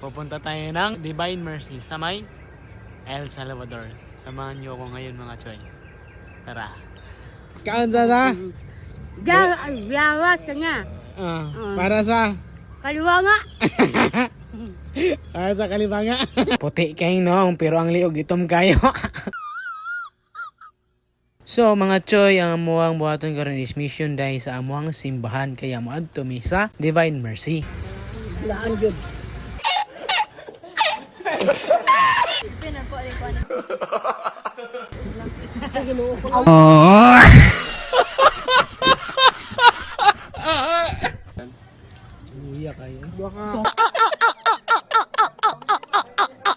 Pupunta tayo ng Divine Mercy sa may El Salvador. Samahan niyo ako ngayon mga choy. Tara. Kaunsa sa? Biyawas ka nga. Para sa? Kaliwa nga. Para sa kalibanga. Puti kayo nong, pero ang liog itom kayo. So mga choy, ang amuang buhaton karon is mission dahil sa amuang simbahan kaya moadto mi sa Divine Mercy. Laan good.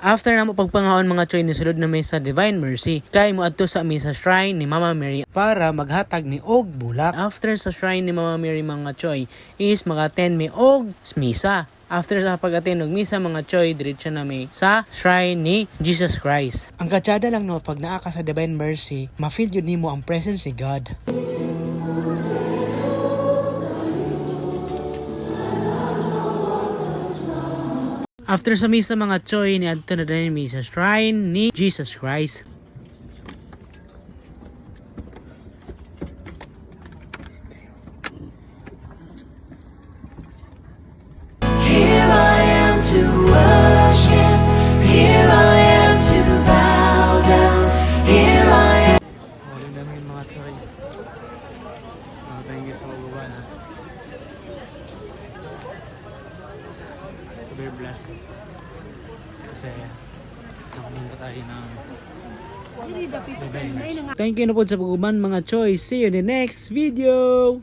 After na mo pagpangaon mga choy, nisulod na may sa Divine Mercy kay moadto sa mi sa shrine ni Mama Mary para maghatag mi og bulak. After sa shrine ni Mama Mary mga choy is mag-attend mi og misa. After sa pag-attend og misa mga choy, diretso na mi sa shrine ni Jesus Christ. Ang katsada lang no, pag naa ka sa Divine Mercy, ma-feel yun nimo ang presence ni God. After sa misa mga choy, niadto na din mi sa shrine ni Jesus Christ. Here I am to worship, here I am to bow down, here I am. Huli namin mga choy. Thank you sa baba na. Super blessed. Kasi nakapunta tayo ng Divine Mercy. Thank you na po sa pag-uban mga choy. See you in the next video!